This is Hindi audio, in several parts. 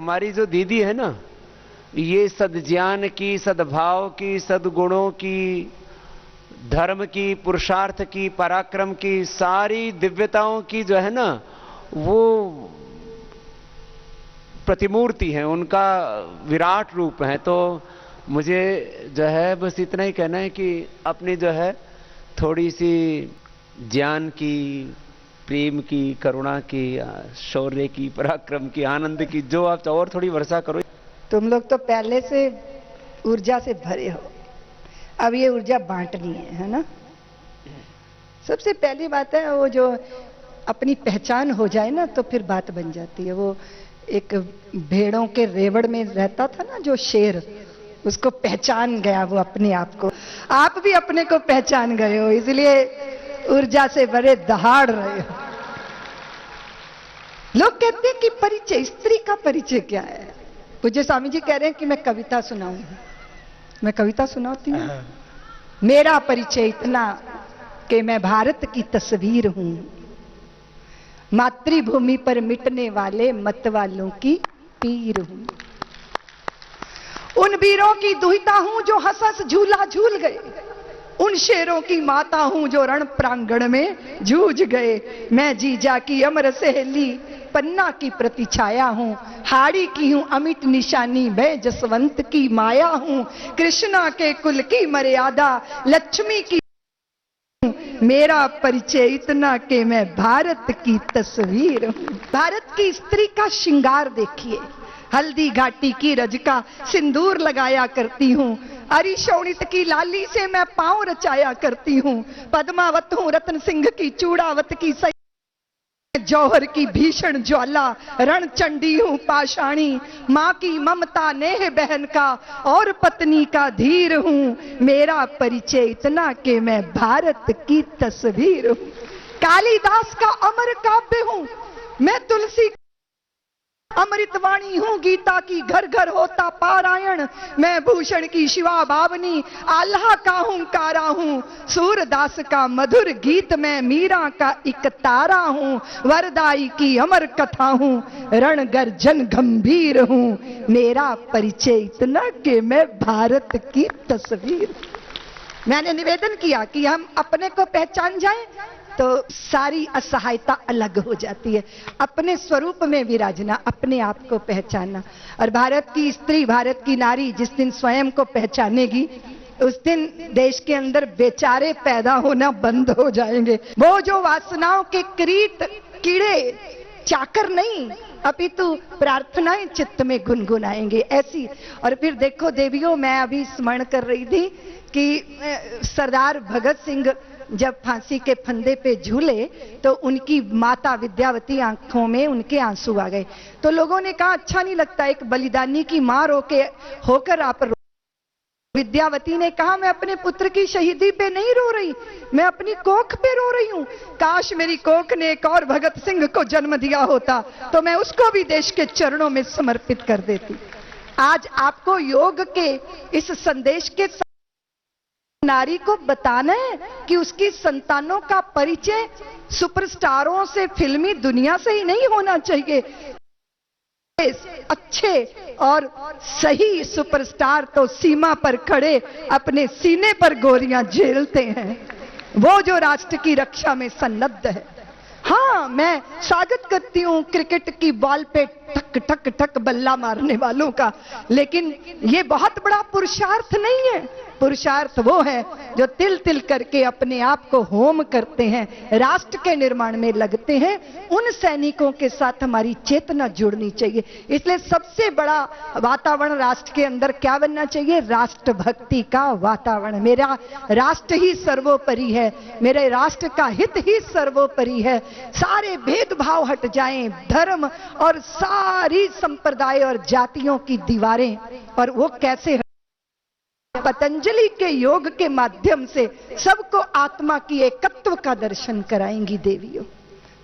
हमारी जो दीदी है ना, ये सद्ज्ञान की, सद्भाव की, सद्गुणों की, धर्म की, पुरुषार्थ की, पराक्रम की, सारी दिव्यताओं की जो है ना, वो प्रतिमूर्ति है, उनका विराट रूप है। तो मुझे जो है बस इतना ही कहना है कि अपनी जो है थोड़ी सी ज्ञान की, प्रेम की, करुणा की, शौर्य की, पराक्रम की, आनंद की, जो आप और थोड़ी वर्षा करो। तुम लोग तो पहले से ऊर्जा से भरे हो, अब ये ऊर्जा बांटनी है ना। सबसे पहली बात है वो जो अपनी पहचान हो जाए ना तो फिर बात बन जाती है। वो एक भेड़ों के रेवड़ में रहता था ना जो शेर, उसको पहचान गया वो अपने आप को। आप भी अपने को पहचान गए हो, इसलिए ऊर्जा से भरे दहाड़ रहे हो। लोग कहते हैं कि परिचय, स्त्री का परिचय क्या है। पूज्य स्वामी जी कह रहे हैं कि मैं कविता सुनाऊंगी। मैं कविता सुनाती हूँ। मेरा परिचय इतना कि मैं भारत की तस्वीर हूं, मातृभूमि पर मिटने वाले मतवालों की पीर हूं, उन वीरों की दुहिता हूं जो हंस हंस झूला झूल गए, उन शेरों की माता हूं जो रण प्रांगण में जूझ गए। मैं जीजा की अमर सहेली, पन्ना की प्रतिछाया हूं, हाड़ी की हूं अमिट निशानी, मैं जसवंत की माया हूं, कृष्णा के कुल की मर्यादा, लक्ष्मी की। मेरा परिचय इतना कि मैं भारत की तस्वीर हूं। भारत की स्त्री का श्रृंगार देखिए। हल्दी घाटी की रज का सिंदूर लगाया करती हूं, अरिशोणित की लाली से मैं पांव रचाया करती हूं, पद्मावत हूं रतन सिंह की, चूड़ावत की जौहर की भीषण ज्वाला, रणचंडी हूं पाषाणी, मां की ममता नेह बहन का और पत्नी का धीर हूं। मेरा परिचय इतना कि मैं भारत की तस्वीर हूं। कालिदास का अमर काव्य हूं मैं, तुलसी अमृतवाणी हूं गीता की, घर घर होता पारायण, मैं भूषण की शिवा भावनी, आल्हा का हुंकारा हूं, सूरदास का मधुर गीत, मैं मीरा का एक तारा हूं, वरदाई की अमर कथा हूं, रण गर्जन गंभीर हूं। मेरा परिचय इतना कि मैं भारत की तस्वीर। मैंने निवेदन किया कि हम अपने को पहचान जाएं तो सारी असहायता अलग हो जाती है। अपने स्वरूप में विराजना, अपने आप को पहचानना। और भारत की स्त्री, भारत की नारी जिस दिन स्वयं को पहचानेगी, उस दिन देश के अंदर बेचारे पैदा होना बंद हो जाएंगे। वो जो वासनाओं के कीट कीड़े चाकर नहीं, अपितु प्रार्थनाएं चित्त में गुनगुनाएंगे ऐसी। और फिर देखो देवियों, मैं अभी स्मरण कर रही थी कि सरदार भगत सिंह जब फांसी के फंदे पे झूले तो उनकी माता विद्यावती आंखों में उनके आंसू आ गए। तो लोगों ने कहा अच्छा नहीं लगता, एक बलिदानी की मां होकर आप रो। विद्यावती ने कहा मैं अपने पुत्र की शहीदी पे नहीं रो रही, मैं अपनी कोख पे रो रही हूं। काश मेरी कोख ने एक और भगत सिंह को जन्म दिया होता तो मैं उसको भी देश के चरणों में समर्पित कर देती। आज आपको योग के इस संदेश के नारी को बताना है कि उसकी संतानों का परिचय सुपरस्टारों से, फिल्मी दुनिया से ही नहीं होना चाहिए। अच्छे और सही सुपरस्टार तो सीमा पर खड़े अपने सीने पर गोलियां झेलते हैं, वो जो राष्ट्र की रक्षा में सन्नद्ध है। हाँ, मैं स्वागत करती हूं क्रिकेट की बॉल पे ठक ठक ठक बल्ला मारने वालों का, लेकिन ये बहुत बड़ा पुरुषार्थ नहीं है। पुरुषार्थ वो है जो तिल तिल करके अपने आप को होम करते हैं, राष्ट्र के निर्माण में लगते हैं। उन सैनिकों के साथ हमारी चेतना जुड़नी चाहिए। इसलिए सबसे बड़ा वातावरण राष्ट्र के अंदर क्या बनना चाहिए? राष्ट्रभक्ति का वातावरण। मेरा राष्ट्र ही सर्वोपरि है, मेरे राष्ट्र का हित ही सर्वोपरि है। सारे भेदभाव हट जाएं, धर्म और सारी संप्रदाय और जातियों की दीवारें। और वो कैसे? पतंजलि के योग के माध्यम से सबको आत्मा की एकत्व का दर्शन कराएंगी देवियों।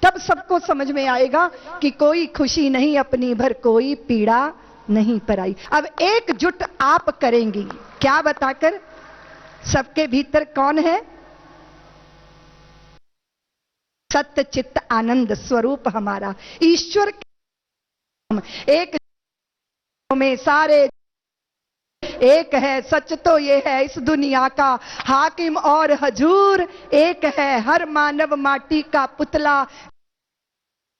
तब सबको समझ में आएगा कि कोई खुशी नहीं अपनी भर, कोई पीड़ा नहीं पराई। अब एकजुट आप करेंगी क्या बताकर? सबके भीतर कौन है? सत्य चित्त आनंद स्वरूप हमारा ईश्वर। एक में सारे एक है, सच तो ये है इस दुनिया का हाकिम और हजूर एक है, हर मानव माटी का पुतला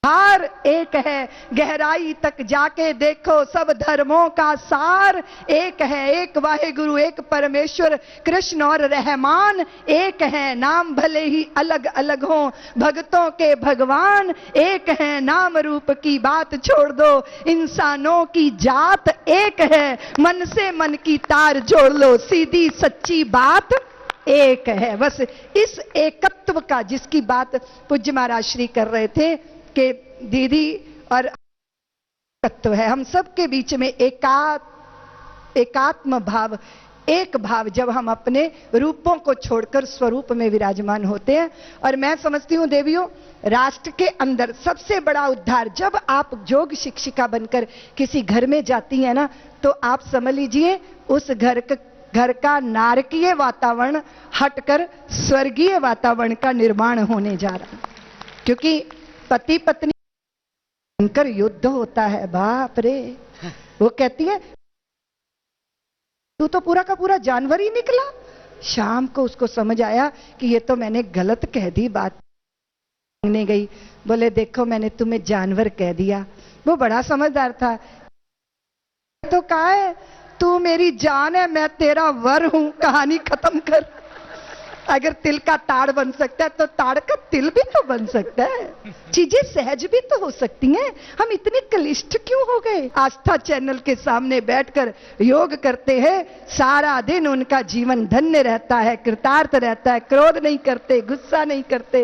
हार एक है, गहराई तक जाके देखो सब धर्मों का सार एक है, एक वाहेगुरु एक परमेश्वर कृष्ण और रहमान एक है, नाम भले ही अलग अलग हों भक्तों के भगवान एक है, नाम रूप की बात छोड़ दो इंसानों की जात एक है, मन से मन की तार जोड़ लो सीधी सच्ची बात एक है। बस इस एकत्व का जिसकी बात पूज्य महाराज श्री कर रहे थे कि दीदी और तत्व है, हम सब के बीच में एकात्म भाव एक भाव जब हम अपने रूपों को छोड़कर स्वरूप में विराजमान होते हैं। और मैं समझती हूं देवियों, राष्ट्र के अंदर सबसे बड़ा उद्धार जब आप योग शिक्षिका बनकर किसी घर में जाती हैं ना, तो आप समझ लीजिए उस घर का नारकीय वातावरण हटकर स्वर्गीय वातावरण का निर्माण होने जा रहा है। क्योंकि पति पत्नी भयंकर युद्ध होता है, बाप रे। वो कहती है तू तो पूरा का पूरा जानवर ही निकला। शाम को उसको समझ आया कि ये तो मैंने गलत कह दी बात। मांगने गई, बोले देखो मैंने तुम्हें जानवर कह दिया। वो बड़ा समझदार था। तो कहा है तू मेरी जान है, मैं तेरा वर हूं, कहानी खत्म कर। अगर तिल का ताड़ बन सकता है तो ताड़ का तिल भी तो बन सकता है। चीजें सहज भी तो हो सकती हैं। हम इतने क्लिष्ट क्यों हो गए? आस्था चैनल के सामने बैठकर योग करते हैं, सारा दिन उनका जीवन धन्य रहता है, कृतार्थ रहता है, क्रोध नहीं करते, गुस्सा नहीं करते।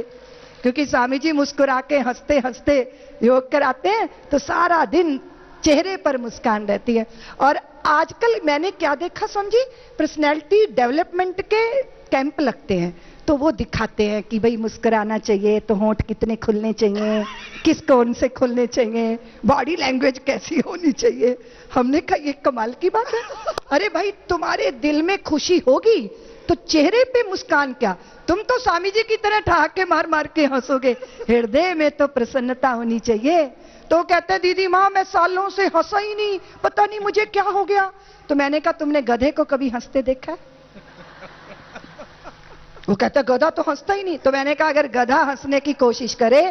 क्योंकि स्वामी जी मुस्कुरा के हंसते हंसते योग कराते हैं तो सारा दिन चेहरे पर मुस्कान रहती है। और आजकल मैंने क्या देखा समझी, पर्सनैलिटी डेवलपमेंट के कैंप लगते हैं तो वो दिखाते हैं कि भाई मुस्कुराना चाहिए तो होंठ कितने खुलने चाहिए, किस कोण से खुलने चाहिए, बॉडी लैंग्वेज कैसी होनी चाहिए। हमने कहा ये कमाल की बात है। अरे भाई तुम्हारे दिल में खुशी होगी तो चेहरे पे मुस्कान क्या, तुम तो स्वामी जी की तरह ठहाके मार मार के हंसोगे। हृदय में तो प्रसन्नता होनी चाहिए। तो कहते हैं दीदी माँ मैं सालों से हंसा ही नहीं, पता नहीं मुझे क्या हो गया। तो मैंने कहा तुमने गधे को कभी हंसते देखा है? वो कहता गधा तो हंसता ही नहीं। तो मैंने कहा अगर गधा हंसने की कोशिश करे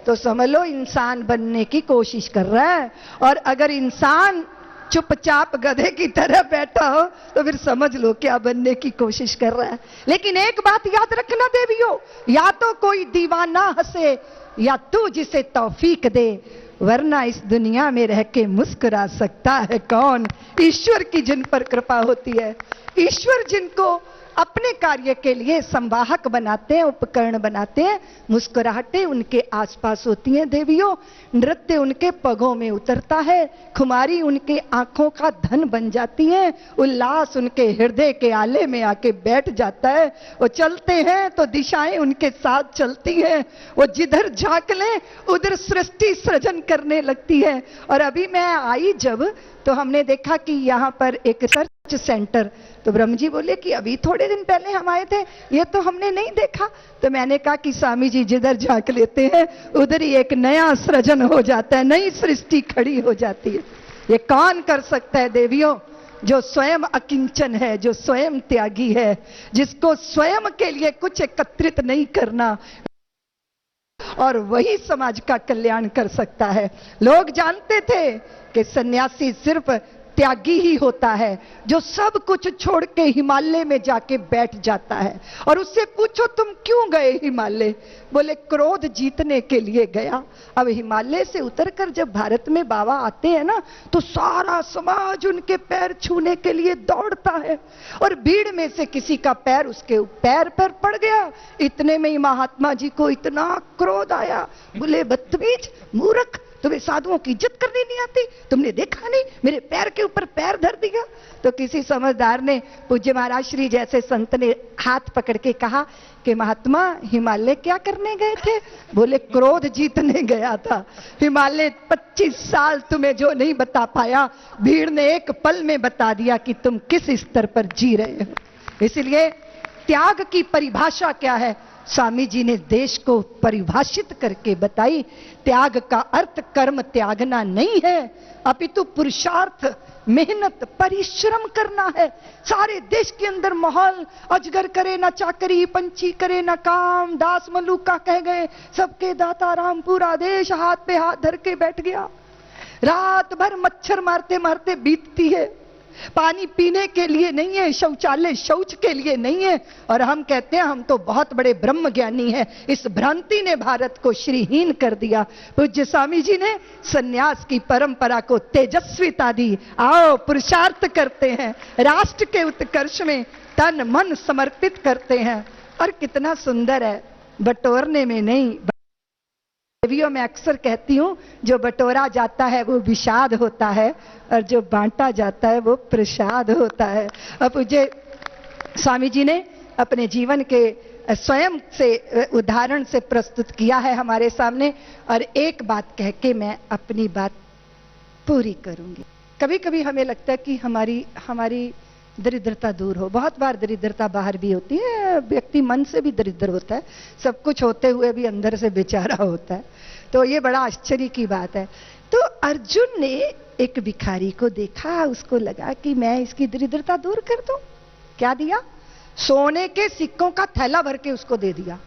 तो समझ लो इंसान बनने की कोशिश कर रहा है। और अगर इंसान चुपचाप गधे की तरह बैठा हो तो फिर समझ लो क्या बनने की कोशिश कर रहा है। लेकिन एक बात याद रखना देवियों, या तो कोई दीवाना हंसे या तू जिसे तौफीक दे, वरना इस दुनिया में रह के मुस्कुरा सकता है कौन? ईश्वर की जिन पर कृपा होती है, ईश्वर जिनको अपने कार्य के लिए संवाहक बनाते हैं, उपकरण बनाते हैं, मुस्कुराहटें उनके आसपास होती हैं देवियों। नृत्य उनके पगों में उतरता है, खुमारी उनके आंखों का धन बन जाती है, उल्लास उनके हृदय के आले में आके बैठ जाता है। वो चलते हैं तो दिशाएं उनके साथ चलती हैं, वो जिधर झांक ले उधर सृष्टि सृजन करने लगती है। और अभी मैं आई जब तो हमने देखा कि यहाँ पर एक रिसर्च सेंटर, तो ब्रह्म जी बोले कि अभी थोड़े दिन पहले हम आए थे, ये तो हमने नहीं देखा। तो मैंने कहा कि स्वामी जी जिधर झांक लेते हैं उधर ही एक नया सृजन हो जाता है, नई सृष्टि खड़ी हो जाती है। ये कौन कर सकता है देवियों? जो स्वयं अकिंचन है, जो स्वयं त्यागी है, जिसको स्वयं के लिए कुछ एकत्रित नहीं करना, और वही समाज का कल्याण कर सकता है। लोग जानते थे कि सन्यासी सिर्फ त्यागी ही होता है जो सब कुछ छोड़ के हिमालय में जाके बैठ जाता है। और उससे पूछो तुम क्यों गए हिमालय? बोले क्रोध जीतने के लिए गया। अब हिमालय से उतरकर जब भारत में बाबा आते हैं ना तो सारा समाज उनके पैर छूने के लिए दौड़ता है, और भीड़ में से किसी का पैर उसके पैर पर पड़ गया। इतने में ही महात्मा जी को इतना क्रोध आया, बोले बदतमीज मूर्ख, तुम्हें साधुओं की इज्जत करनी नहीं आती? तुमने देखा नहीं मेरे पैर के ऊपर पैर धर दिया? तो किसी समझदार ने, पूज्य महाराज श्री जैसे संत ने हाथ पकड़ के कहा कि महात्मा हिमालय क्या करने गए थे? बोले क्रोध जीतने गया था। हिमालय 25 साल तुम्हें जो नहीं बता पाया, भीड़ ने एक पल में बता दिया कि तुम किस स्तर पर जी रहे हो। इसलिए त्याग की परिभाषा क्या है? स्वामी जी ने देश को परिभाषित करके बताई, त्याग का अर्थ कर्म त्यागना नहीं है, अपितु पुरुषार्थ, मेहनत, परिश्रम करना है। सारे देश के अंदर माहौल अजगर करे ना चाकरी, पंछी करे ना काम, दास मलूका कह गए सबके दाता राम, पूरा देश हाथ पे हाथ धर के बैठ गया। रात भर मच्छर मारते मारते बीतती है, पानी पीने के लिए नहीं है, शौचालय शौच के लिए नहीं है, और हम कहते हैं हम तो बहुत बड़े ब्रह्म ज्ञानी हैं। इस भ्रांति ने भारत को श्रीहीन कर दिया। पूज्य स्वामी जी ने सन्यास की परंपरा को तेजस्विता दी। आओ पुरुषार्थ करते हैं, राष्ट्र के उत्कर्ष में तन मन समर्पित करते हैं। और कितना सुंदर है, बटोरने में नहीं। देवियों में अक्सर कहती हूं, जो बटोरा जाता है वो विषाद होता है, और जो बांटा जाता है वो प्रसाद होता है। अब मुझे स्वामी जी ने अपने जीवन के स्वयं से उदाहरण से प्रस्तुत किया है हमारे सामने। और एक बात कह के मैं अपनी बात पूरी करूंगी। कभी कभी हमें लगता है कि हमारी दरिद्रता दूर हो। बहुत बार दरिद्रता बाहर भी होती है, व्यक्ति मन से भी दरिद्र होता है, सब कुछ होते हुए भी अंदर से बेचारा होता है। तो ये बड़ा आश्चर्य की बात है। तो अर्जुन ने एक भिखारी को देखा, उसको लगा कि मैं इसकी दरिद्रता दूर कर दूं। क्या दिया? सोने के सिक्कों का थैला भर के उसको दे दिया।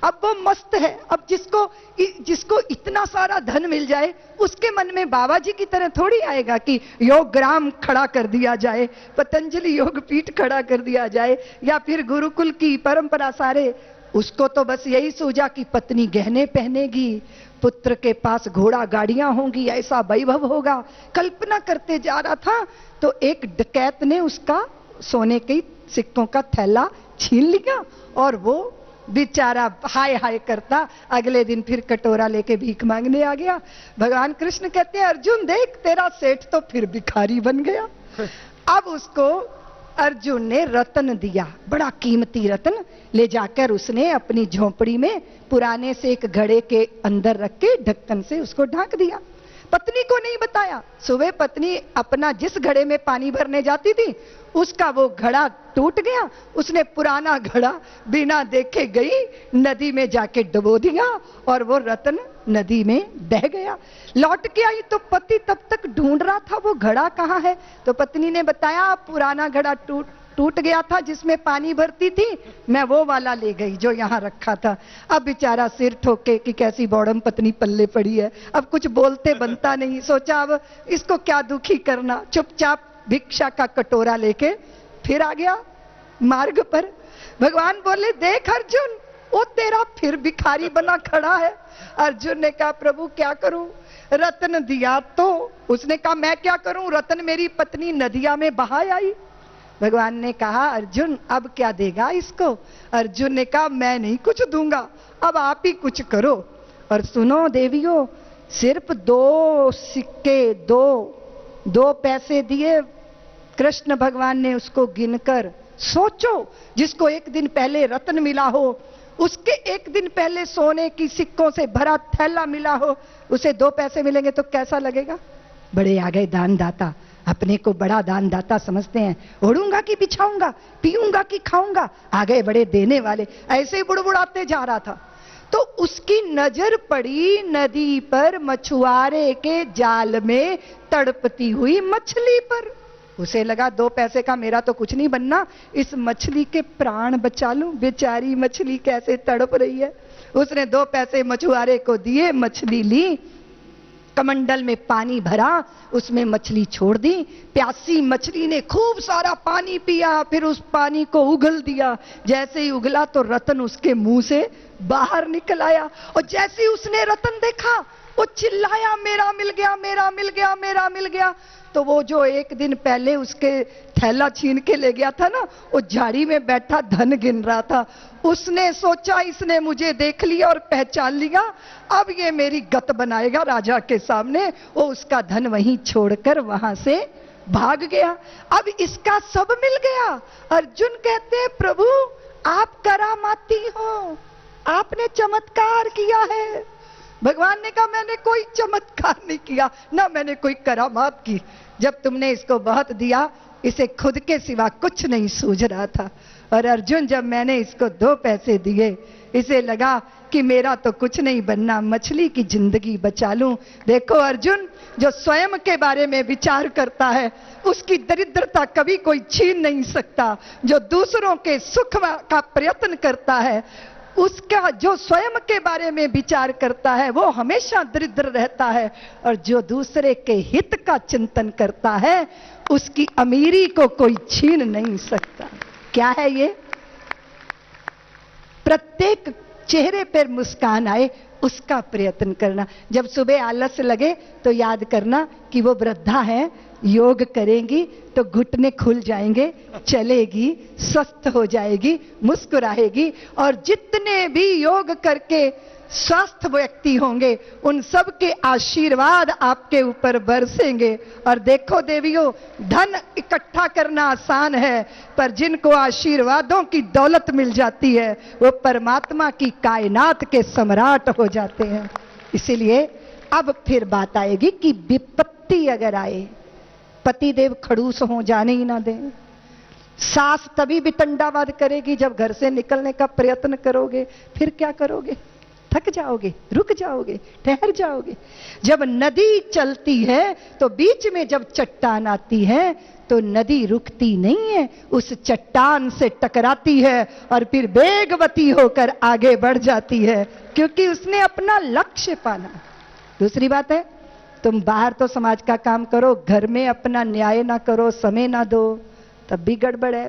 अब वो मस्त है। अब जिसको इतना सारा धन मिल जाए, उसके मन में बाबा जी की तरह थोड़ी आएगा कि योग ग्राम खड़ा कर दिया जाए, पतंजलि योग पीठ खड़ा कर दिया जाए, या फिर गुरुकुल की परंपरा। सारे उसको तो बस यही सूझा कि पत्नी गहने पहनेगी, पुत्र के पास घोड़ा गाड़ियां होंगी, ऐसा वैभव होगा। कल्पना करते जा रहा था तो एक डकैत ने उसका सोने के सिक्कों का थैला छीन लिया, और वो बेचारा हाय हाय करता अगले दिन फिर कटोरा लेके भीख मांगने आ गया। भगवान कृष्ण कहते हैं, अर्जुन देख, तेरा सेठ तो फिर भिखारी बन गया। अब उसको अर्जुन ने रत्न दिया, बड़ा कीमती रत्न ले जाकर उसने अपनी झोपड़ी में पुराने से एक घड़े के अंदर रख के ढक्कन से उसको ढक दिया। पत्नी को नहीं बताया। सुबह पत्नी अपना जिस घड़े में पानी भरने जाती थी, उसका वो घड़ा टूट गया। उसने पुराना घड़ा बिना देखे गई नदी में जाके डुबो दिया, और वो रत्न नदी में बह गया। लौट के आई तो पति तब तक ढूंढ रहा था वो घड़ा कहाँ है। तो पत्नी ने बताया, पुराना घड़ा टूट गया था जिसमें पानी भरती थी, मैं वो वाला ले गई जो यहाँ रखा था। अब बेचारा सिर ठोके कि कैसी बौड़म पत्नी पल्ले पड़ी है, अब कुछ बोलते बनता नहीं। सोचा अब इसको क्या दुखी करना, चुपचाप भिक्षा का कटोरा लेके फिर आ गया मार्ग पर। भगवान बोले, देख अर्जुन, वो तेरा फिर भिखारी बना खड़ा है। अर्जुन ने कहा, प्रभु क्या करूं, रत्न दिया तो। उसने कहा, मैं क्या करूं, रत्न मेरी पत्नी नदिया में बहा आई। भगवान ने कहा, अर्जुन अब क्या देगा इसको। अर्जुन ने कहा, मैं नहीं कुछ दूंगा, अब आप ही कुछ करो। और सुनो देवियों, सिर्फ 2 सिक्के, दो पैसे दिए कृष्ण भगवान ने उसको गिनकर। सोचो, जिसको एक दिन पहले रत्न मिला हो, उसके एक दिन पहले सोने की सिक्कों से भरा थैला मिला हो, उसे 2 पैसे मिलेंगे तो कैसा लगेगा। बड़े आ गए दानदाता, अपने को बड़ा दानदाता समझते हैं। ओढ़ूंगा कि बिछाऊंगा, पीऊंगा कि खाऊंगा, आ गए बड़े देने वाले। ऐसे ही बुड़बुड़ाते जा रहा था तो उसकी नजर पड़ी नदी पर मछुआरे के जाल में तड़पती हुई मछली पर। उसे लगा 2 पैसे का मेरा तो कुछ नहीं बनना, इस मछली के प्राण बचा लूं। बेचारी मछली कैसे तड़प रही है। उसने 2 पैसे मछुआरे को दिए, मछली ली, कमंडल में पानी भरा, उसमें मछली छोड़ दी। प्यासी मछली ने खूब सारा पानी पिया, फिर उस पानी को उगल दिया। जैसे ही उगला तो रतन उसके मुंह से बाहर निकल आया, और जैसे ही उसने रतन देखा वो चिल्लाया, मेरा मिल गया, मेरा मिल गया, मेरा मिल गया। तो वो जो एक दिन पहले उसके थैला छीन के ले गया था ना, वो झाड़ी में बैठा धन गिन रहा था। उसने सोचा, इसने मुझे देख लिया और पहचान लिया, अब ये मेरी गत बनाएगा राजा के सामने। वो उसका धन वहीं छोड़कर वहां से भाग गया। अब इसका सब मिल गया। अर्जुन कहते हैं, प्रभु आप करामाती हो, आपने चमत्कार किया है। भगवान ने कहा, मैंने कोई चमत्कार नहीं किया, ना मैंने कोई करामात की। जब तुमने इसको बहुत दिया, इसे खुद के सिवा कुछ नहीं सूझ रहा था। और अर्जुन, जब मैंने इसको 2 पैसे दिए, इसे लगा कि मेरा तो कुछ नहीं बनना, मछली की जिंदगी बचा लूं। देखो अर्जुन, जो स्वयं के बारे में विचार करता है उसकी दरिद्रता कभी कोई छीन नहीं सकता। जो दूसरों के सुख का प्रयत्न करता है, उसका जो स्वयं के बारे में विचार करता है वो हमेशा दरिद्र रहता है, और जो दूसरे के हित का चिंतन करता है उसकी अमीरी को कोई छीन नहीं सकता। क्या है ये? प्रत्येक चेहरे पर मुस्कान आए उसका प्रयत्न करना। जब सुबह आलस लगे तो याद करना कि वो वृद्धा है, योग करेंगी तो घुटने खुल जाएंगे, चलेगी, स्वस्थ हो जाएगी, मुस्कुराएगी। और जितने भी योग करके स्वस्थ व्यक्ति होंगे उन सब के आशीर्वाद आपके ऊपर बरसेंगे। और देखो देवियों, धन इकट्ठा करना आसान है, पर जिनको आशीर्वादों की दौलत मिल जाती है वो परमात्मा की कायनात के सम्राट हो जाते हैं। इसीलिए अब फिर बात आएगी कि विपत्ति अगर आए, पतिदेव खड़ूस हो, जाने ही ना दें। सास तभी भी टंडावाद करेगी जब घर से निकलने का प्रयत्न करोगे। फिर क्या करोगे? थक जाओगे, रुक जाओगे, ठहर जाओगे। जब नदी चलती है तो बीच में जब चट्टान आती है तो नदी रुकती नहीं है, उस चट्टान से टकराती है और फिर वेगवती होकर आगे बढ़ जाती है, क्योंकि उसने अपना लक्ष्य पाना। दूसरी बात है, तुम बाहर तो समाज का काम करो, घर में अपना न्याय ना करो, समय ना दो, तब भी गड़बड़ है,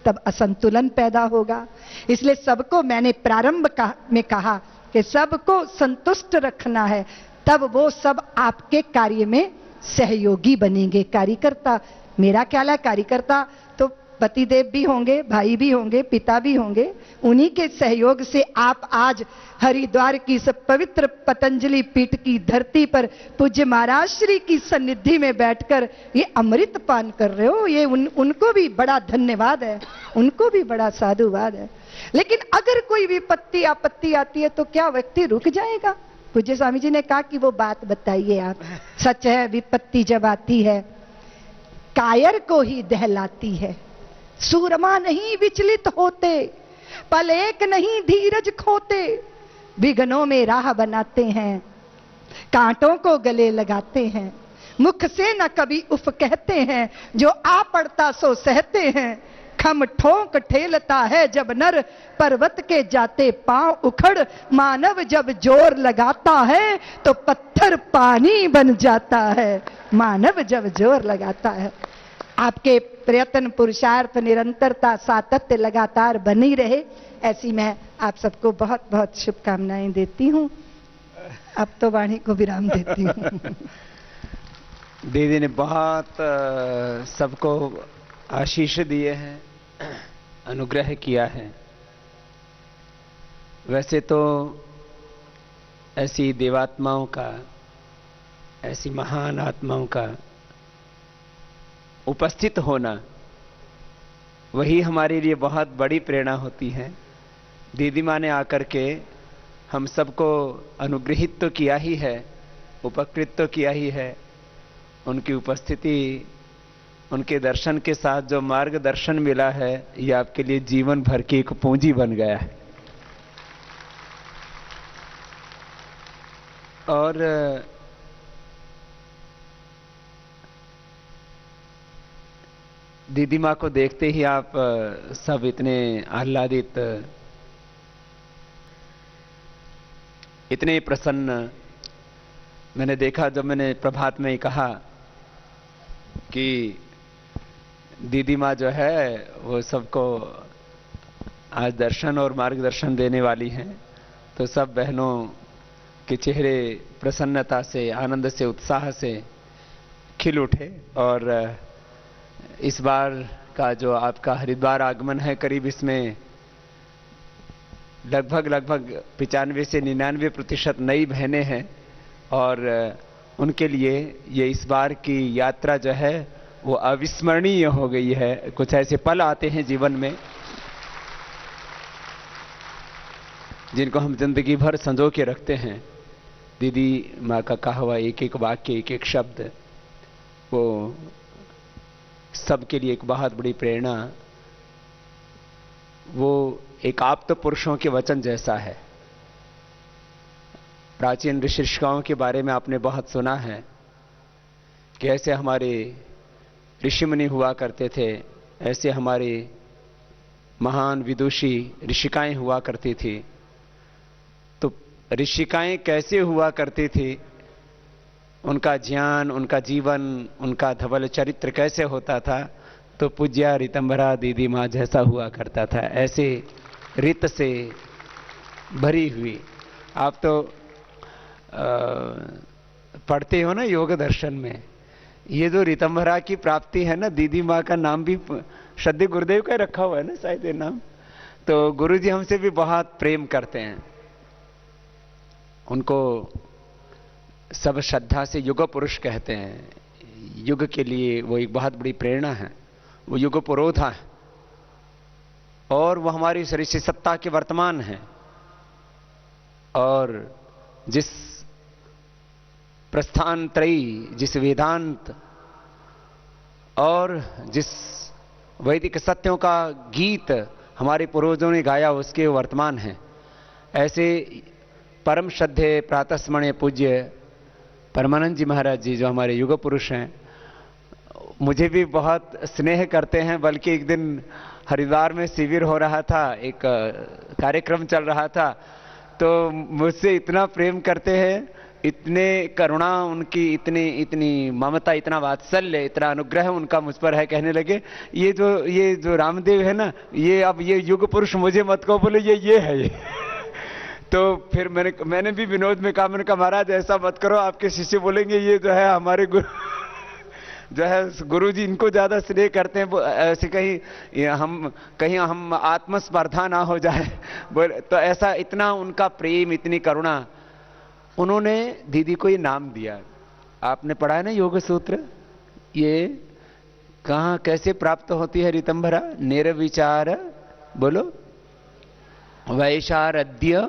तब असंतुलन पैदा होगा। इसलिए सबको मैंने प्रारंभ में कहा कि सबको संतुष्ट रखना है, तब वो सब आपके कार्य में सहयोगी बनेंगे, कार्यकर्ता। मेरा ख्याल है कार्यकर्ता तो पतिदेव भी होंगे, भाई भी होंगे, पिता भी होंगे। उन्हीं के सहयोग से आप आज हरिद्वार की इस पवित्र पतंजलि पीठ की धरती पर पूज्य महाराज श्री की सन्निधि में बैठकर ये अमृत पान कर रहे हो। ये उनको भी बड़ा धन्यवाद है, उनको भी बड़ा साधुवाद है। लेकिन अगर कोई विपत्ति आपत्ति आती है तो क्या व्यक्ति रुक जाएगा? पूज्य स्वामी जी ने कहा कि वो बात बताइए आप। सच है, विपत्ति जब आती है कायर को ही दहलाती है। सूरमा नहीं विचलित होते, पल एक नहीं धीरज खोते, विघ्नों में राह बनाते हैं, कांटों को गले लगाते हैं, मुख से न कभी उफ कहते हैं, जो आ पड़ता सो सहते हैं। खम ठोंक ठेलता है जब नर, पर्वत के जाते पांव उखड़, मानव जब जोर लगाता है तो पत्थर पानी बन जाता है। मानव जब जोर लगाता है। आपके प्रयत्न, पुरुषार्थ, निरंतरता, सातत्य लगातार बनी रहे, ऐसी मैं आप सबको बहुत बहुत शुभकामनाएं देती हूं। अब तो वाणी को विराम देती हूं। दीदी ने बहुत सबको आशीष दिए हैं, अनुग्रह किया है। वैसे तो ऐसी देवात्माओं का, ऐसी महान आत्माओं का उपस्थित होना, वही हमारे लिए बहुत बड़ी प्रेरणा होती है। दीदी माँ ने आकर के हम सबको अनुग्रहित तो किया ही है, उपकृत तो किया ही है। उनकी उपस्थिति, उनके दर्शन के साथ जो मार्गदर्शन मिला है, ये आपके लिए जीवन भर की एक पूंजी बन गया है। और दीदी माँ को देखते ही आप सब इतने आह्लादित, इतने प्रसन्न। मैंने देखा, जब मैंने प्रभात में ही कहा कि दीदी माँ जो है वो सबको आज दर्शन और मार्गदर्शन देने वाली हैं, तो सब बहनों के चेहरे प्रसन्नता से, आनंद से, उत्साह से खिल उठे। और इस बार का जो आपका हरिद्वार आगमन है, करीब इसमें लगभग 95 से 99% नई बहनें हैं, और उनके लिए ये इस बार की यात्रा जो है वो अविस्मरणीय हो गई है। कुछ ऐसे पल आते हैं जीवन में जिनको हम जिंदगी भर संजो के रखते हैं। दीदी माँ का कहा हुआ एक एक वाक्य, एक एक शब्द, वो सबके लिए एक बहुत बड़ी प्रेरणा वो एक आप्त पुरुषों के वचन जैसा है। प्राचीन ऋषिकाओं के बारे में आपने बहुत सुना है कि ऐसे हमारे ऋषि मुनि हुआ करते थे, ऐसे हमारे महान विदुषी ऋषिकाएं हुआ करती थी। तो ऋषिकाएं कैसे हुआ करती थी, उनका ज्ञान, उनका जीवन, उनका धवल चरित्र कैसे होता था, तो पूज्या ऋतंभरा दीदी माँ जैसा हुआ करता था, ऐसे रित से भरी हुई। आप तो पढ़ते हो ना योग दर्शन में, ये जो ऋतंभरा की प्राप्ति है ना, दीदी माँ का नाम भी श्रद्धेय गुरुदेव का रखा हुआ है ना शायद ये नाम। तो गुरुजी हमसे भी बहुत प्रेम करते हैं, उनको सब श्रद्धा से युग पुरुष कहते हैं। युग के लिए वो एक बहुत बड़ी प्रेरणा है, वो युग पुरोधा है और वो हमारी सृष्टि सत्ता के वर्तमान है। और जिस प्रस्थान त्रयी, जिस वेदांत और जिस वैदिक सत्यों का गीत हमारे पूर्वजों ने गाया, उसके वर्तमान हैं। ऐसे परम श्रद्धेय प्रातस्मरणीय पूज्य परमानंद जी महाराज जी, जो हमारे युग पुरुष हैं, मुझे भी बहुत स्नेह करते हैं। बल्कि एक दिन हरिद्वार में शिविर हो रहा था, एक कार्यक्रम चल रहा था, तो मुझसे इतना प्रेम करते हैं, इतने करुणा उनकी, इतनी ममता, इतना वात्सल्य, इतना अनुग्रह उनका मुझ पर है। कहने लगे ये जो रामदेव है ना, ये अब ये युग पुरुष मुझे मत कहो, बोले ये है ये। तो फिर मैंने भी विनोद में कहा, मैंने कहा महाराज ऐसा मत करो, आपके शिष्य बोलेंगे ये जो है हमारे गुरु जो है गुरु जी इनको ज्यादा स्नेह करते हैं, ऐसे कहीं हम आत्मस्पर्धा ना हो जाए। तो ऐसा इतना उनका प्रेम, इतनी करुणा, उन्होंने दीदी को ये नाम दिया। आपने पढ़ा है ना योग सूत्र, ये कहां कैसे प्राप्त होती है ऋतंभरा? निर्विचार, बोलो, वैशारद्य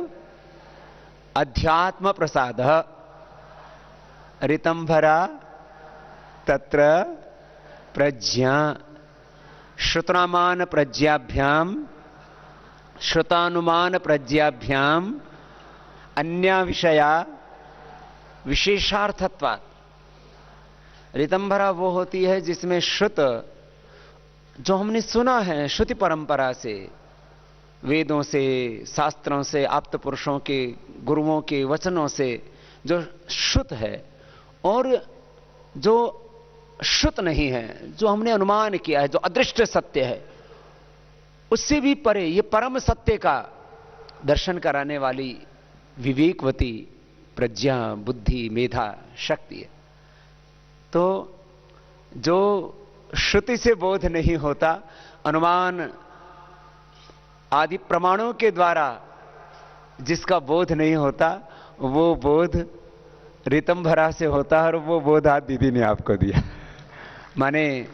अध्यात्म प्रसाद ऋतंभरा तत्र प्रज्ञा श्रुतानुमान प्रज्ञाभ्याम श्रुतानुमान प्रज्ञाभ्याम अन्य विषया विशेषार्थत्वात्। ऋतंभरा वो होती है जिसमें श्रुत, जो हमने सुना है श्रुति परंपरा से, वेदों से, शास्त्रों से, आप्त पुरुषों के, गुरुओं के वचनों से जो श्रुत है, और जो श्रुत नहीं है, जो हमने अनुमान किया है, जो अदृष्ट सत्य है, उससे भी परे ये परम सत्य का दर्शन कराने वाली विवेकवती प्रज्ञा, बुद्धि, मेधा, शक्ति है। तो जो श्रुति से बोध नहीं होता, अनुमान आदि प्रमाणों के द्वारा जिसका बोध नहीं होता, वो बोध ऋतंभरा से होता है, और वो बोध आज दीदी ने आपको दिया। माने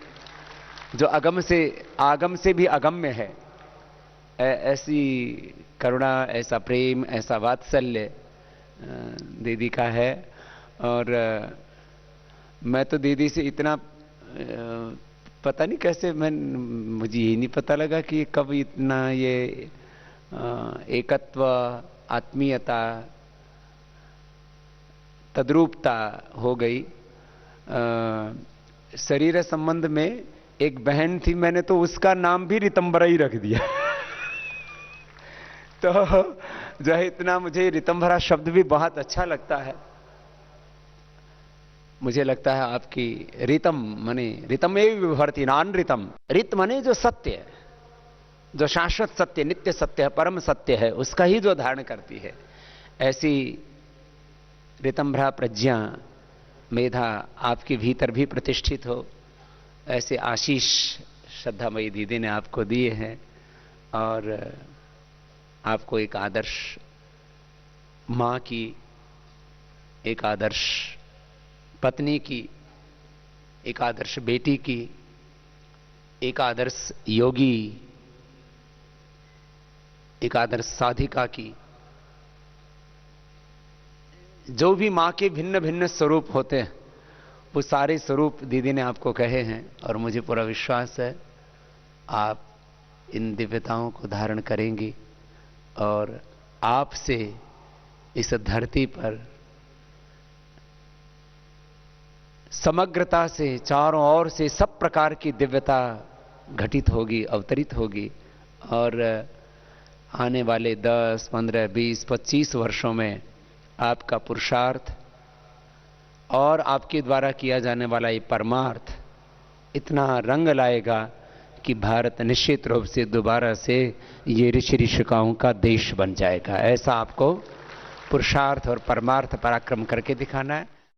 जो आगम से भी अगम्य है, ऐसी करुणा, ऐसा प्रेम, ऐसा वात्सल्य दीदी का है। और मैं तो दीदी से इतना पता नहीं कैसे, मुझे यही नहीं पता लगा कि कब इतना ये एकत्व, आत्मीयता, तद्रूपता हो गई। शरीर संबंध में एक बहन थी, मैंने तो उसका नाम भी ऋतंभरा ही रख दिया। तो जो है इतना मुझे ऋतंभरा शब्द भी बहुत अच्छा लगता है। मुझे लगता है आपकी ऋतम माने ऋतम एवं विभर्ति नान ऋतम, ऋत माने जो सत्य है, जो शाश्वत सत्य, नित्य सत्य है, परम सत्य है, उसका ही जो धारण करती है, ऐसी ऋतंभरा प्रज्ञा, मेधा आपके भीतर भी प्रतिष्ठित हो, ऐसे आशीष श्रद्धामयी दीदी ने आपको दिए हैं। और आपको एक आदर्श मां की, एक आदर्श पत्नी की, एक आदर्श बेटी की, एक आदर्श योगी, एक आदर्श साधिका की, जो भी मां के भिन्न भिन्न स्वरूप होते हैं, वो सारे स्वरूप दीदी ने आपको कहे हैं। और मुझे पूरा विश्वास है आप इन दिव्यताओं को धारण करेंगी और आपसे इस धरती पर समग्रता से चारों ओर से सब प्रकार की दिव्यता घटित होगी, अवतरित होगी और आने वाले 10, 15, 20, 25 वर्षों में आपका पुरुषार्थ और आपके द्वारा किया जाने वाला ये परमार्थ इतना रंग लाएगा कि भारत निश्चित रूप से दोबारा से ये ऋषि ऋषिकाओं का देश बन जाएगा। ऐसा आपको पुरुषार्थ और परमार्थ पराक्रम करके दिखाना है।